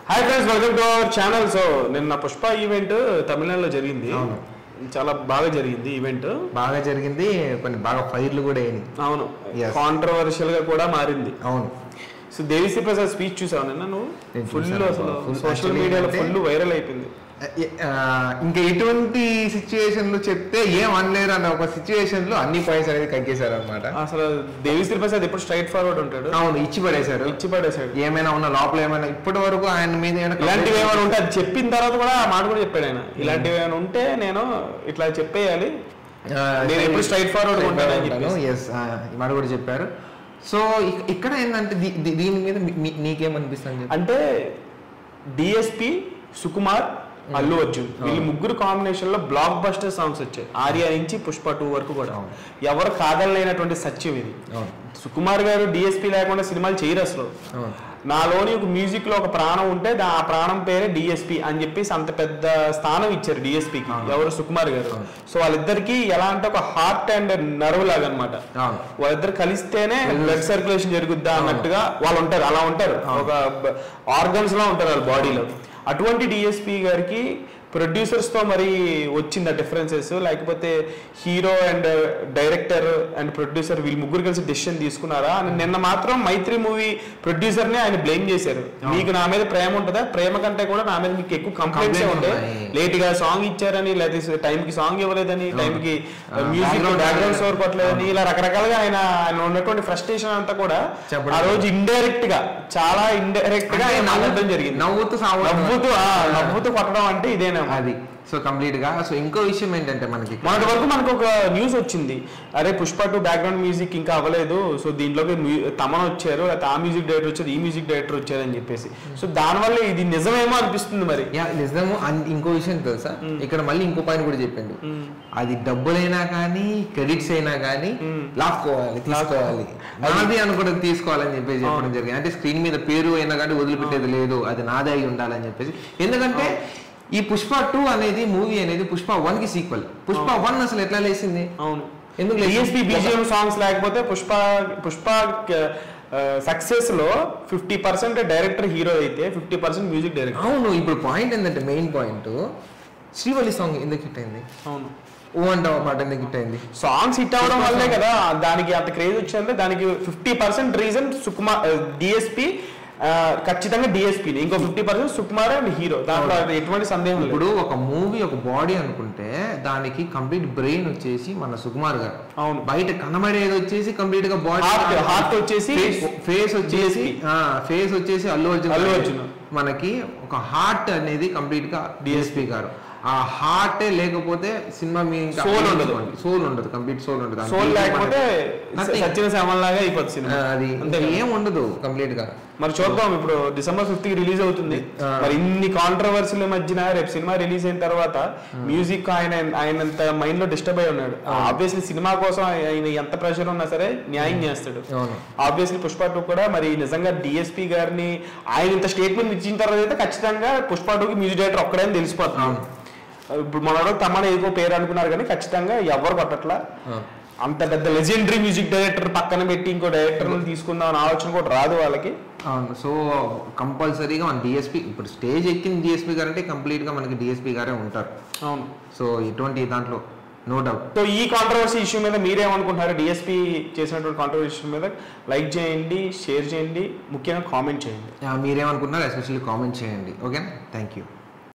Hi friends, welcome to our channel. So నిన్న Pushpa event తమిళనాడులో జరిగింది. చాలా బాగా జరిగింది ఈవెంట్. బాగా జరిగింది, కొన్ని బాగా ఫైర్లు కూడా అయినాయి. అవును, కాంట్రవర్షియల్ గా కూడా మారింది. అవును. సో దేవిశ్రీ ప్రసాద్ స్పీచ్ చూసావు నిన్న నువ్వు? ఫుల్ అసలు సోషల్ మీడియాలో ఫుల్ వైరల్ అయిపోయింది. ఇంకా ఎటువంటి సిచ్యువేషన్ లో చెప్తే ఏం అనలేరు అన్న ఒక సిచ్యువేషన్ లో అన్ని పాయింట్స్ అనేది కక్కేశారు అనమాట. అసలు దేవిశ్రీ ప్రసాద్ ఎప్పుడు స్ట్రైట్ ఫార్వర్డ్ ఉంటాడు. అవును, ఇచ్చి పడేశారు. ఏమైనా ఉన్న లోపల ఏమైనా ఇప్పటి వరకు ఆయన మీద ఇలాంటివి ఏమైనా ఉంటే అది చెప్పిన తర్వాత కూడా ఆ మాట కూడా చెప్పాడు ఆయన. ఇలాంటివి ఏమైనా ఉంటే నేను ఇట్లా చెప్పేయాలి, నేను ఎప్పుడు స్ట్రైట్ ఫార్వర్డ్ ఉంటాను. ఎస్, ఈ మాట కూడా చెప్పారు. సో ఇక్కడ ఏంటంటే దీని మీద నీకేమనిపిస్తుంది అంటే డిఎస్పి, సుకుమార్, అల్లు అర్జున్ వీళ్ళు ముగ్గురు కాంబినేషన్ లో బ్లాక్ బస్టర్ సాంగ్స్ వచ్చాయి. ఆర్యా నుంచి పుష్ప 2 వరకు కూడా. ఎవరు కాదలేనటువంటి సత్యం ఇది. సుకుమార్ గారు డిఎస్పి లేకుండా సినిమాలు చేయరు అసలు. నాలోని ఒక మ్యూజిక్ లో ఒక ప్రాణం ఉంటే ఆ ప్రాణం పేరే డిఎస్పి అని చెప్పేసి అంత పెద్ద స్థానం ఇచ్చారు డిఎస్పికి. ఎవరు? సుకుమార్ గారు. సో వాళ్ళిద్దరికి ఎలా అంటే ఒక హార్ట్ అండ్ నర్వ్ లాగా అనమాట. వాళ్ళిద్దరు కలిస్తేనే బ్లడ్ సర్క్యులేషన్ జరుగుద్దా అన్నట్టుగా వాళ్ళు ఉంటారు. అలా ఉంటారు, ఒక ఆర్గన్స్ లా ఉంటారు వాళ్ళ బాడీలో. అటువంటి డిఎస్పి గారికి ప్రొడ్యూసర్స్ తో మరి వచ్చింది ఆ డిఫరెన్సెస్, లేకపోతే hero and director and producer వీళ్ళు ముగ్గురు కలిసి డెసిషన్ తీసుకున్నారా అని నిన్న మాత్రం మైత్రి మూవీ ప్రొడ్యూసర్ నే ఆయన బ్లేమ్ చేశారు. మీకు నా మీద ప్రేమ ఉంటుందా? ప్రేమ కంటే కూడా నా మీద మీకు ఎక్కువ కంప్లైంట్స్ ఉంటాయి. లేట్ గా సాంగ్ ఇచ్చారని, లేకపోతే టైం కి సాంగ్ ఇవ్వలేదని, టైం కి మ్యూజిక్ బ్యాక్గ్రౌండ్ స్కోర్ కొట్టలేదని, ఇలా రకరకాలుగా ఆయన ఉన్నటువంటి ఫ్రస్ట్రేషన్ అంతా కూడా ఆ రోజు ఇండైరెక్ట్ గా, చాలా ఇండైరెక్ట్ గా ఆయన నవ్వడం జరిగింది. నవ్వుతూ కొట్టడం అంటే ఇదేనా అది. సో కంప్లీట్ గా. సో ఇంకో విషయం ఏంటంటే మనకి వరకు మనకు ఒక న్యూస్ వచ్చింది, అరే పుష్ప 2 బ్యాక్గ్రౌండ్ మ్యూజిక్ ఇంకా అవ్వలేదు, సో దీంట్లోకి తమన్ వచ్చారు, లేకపోతే ఆ మ్యూజిక్ డైరెక్టర్ వచ్చారు, ఈ మ్యూజిక్ డైరెక్టర్ వచ్చారు అని చెప్పేసి. సో దానివల్ల ఇది నిజమేమో అనిపిస్తుంది మరి. నిజము. ఇంకో విషయం తెలుసా, ఇక్కడ మళ్ళీ ఇంకో పాయింట్ కూడా చెప్పిండు. అది డబ్బులైనా కానీ క్రెడిట్స్ అయినా కానీ తీసుకోవాలి నాది అనుకోవడం తీసుకోవాలని చెప్పేసి చెప్పడం జరిగింది. అంటే స్క్రీన్ మీద పేరు అయినా కానీ వదిలిపెట్టేది లేదు, అది నాదే అయి ఉండాలని చెప్పేసి. ఎందుకంటే ఈ పుష్ప 2 అనేది మూవీ అనేది పుష్ప 1 కి సీక్వెల్. పుష్ప 1 అసలు ఎట్లా లేసింది? అవును, ఎందుకు డిఎస్పి బీజిఎం సాంగ్స్ లేకపోతే పుష్ప సక్సెస్ లో 50% డైరెక్టర్ హీరో అయితే 50% మ్యూజిక్ డైరెక్టర్. అవును. ఇప్పుడు పాయింట్ ఏంటంటే, మెయిన్ పాయింట్, శ్రీవల్లి సాంగ్ ఎందుకు హిట్ అయింది? అవును, ఓ అంటావు పాట ఎందుకు హిట్ అయింది? సాంగ్స్ హిట్ అవడం వల్లే కదా దానికి అంత క్రేజ్ వచ్చిందంటే. దానికి 50% రీజన్ సుకుమార్, డిఎస్పి ఖచ్చితంగా డిఎస్పీ, ఇంకో 50% సుకుమార్ అండ్ హీరో. దాంట్లో ఎటువంటి సందేహం లేదు. ఇప్పుడు ఒక మూవీ ఒక బాడీ అనుకుంటే దానికి కంప్లీట్ బ్రెయిన్ వచ్చేసి మన సుకుమార్ గారు. అవును. బయట కనబడేది వచ్చేసి కంప్లీట్ గా బాడీ, హార్ట్ వచ్చేసి, ఫేస్ వచ్చేసి అల్లు అర్జున్. మనకి ఒక హార్ట్ అనేది కంప్లీట్ గా డిఎస్పీ గారు. ఆ హార్టే లేకపోతే సినిమా మీ సోల్ ఉండదు, కంప్లీట్ సోల్ ఉండదు. సోల్ లేకపోతే సచిన శవం లాగా అయిపోతుంది సినిమా. అది ఏం ఉండదు కంప్లీట్ గా. మరి చూద్దాం, ఇప్పుడు December 5th కి రిలీజ్ అవుతుంది. మరి ఇన్ని కాంట్రవర్సీల మధ్యన రేపు సినిమా రిలీజ్ అయిన తర్వాత మ్యూజిక్ ఆయనంత మైండ్ లో డిస్టర్బ్ అయి ఉన్నాడు. ఆబ్వియస్లీ సినిమా కోసం ఆయన ఎంత ప్రెషర్ ఉన్నా సరే న్యాయం చేస్తాడు. ఆబ్వియస్లీ పుష్ప 2 కూడా మరి నిజంగా డిఎస్పీ గారిని ఆయన ఇంత స్టేట్మెంట్ ఇచ్చిన తర్వాత అయితే ఖచ్చితంగా పుష్ప 2కి మ్యూజిక్ డైరెక్టర్ ఒక్కడే తెలిసిపోతుంది. ఇప్పుడు మన తమన్ ఏదో పేరు అనుకున్నారు కానీ ఖచ్చితంగా ఎవరు పట్టట్లా. అంత పెద్ద లెజెండరీ మ్యూజిక్ డైరెక్టర్ పక్కన పెట్టి ఇంకో డైరెక్టర్ తీసుకుందాం అనే ఆలోచన కూడా రాదు వాళ్ళకి. అవును. సో కంపల్సరీగా మన డిఎస్పీ, ఇప్పుడు స్టేజ్ ఎక్కిన డిఎస్పీ గారు అంటే కంప్లీట్ గా మనకి డిఎస్పీ గారే ఉంటారు. అవును. సో ఎటువంటి దాంట్లో నో డౌట్. సో ఈ కాంట్రవర్సీ ఇష్యూ మీద మీరేమనుకుంటున్నారు? డిఎస్పీ చేసినటువంటి కాంట్రవర్సీ ఇష్యూ మీద లైక్ చేయండి, షేర్ చేయండి, ముఖ్యంగా కామెంట్ చేయండి. మీరేమనుకుంటున్నారు ఎస్పెషల్లీ కామెంట్ చేయండి. ఓకేనా? Thank you.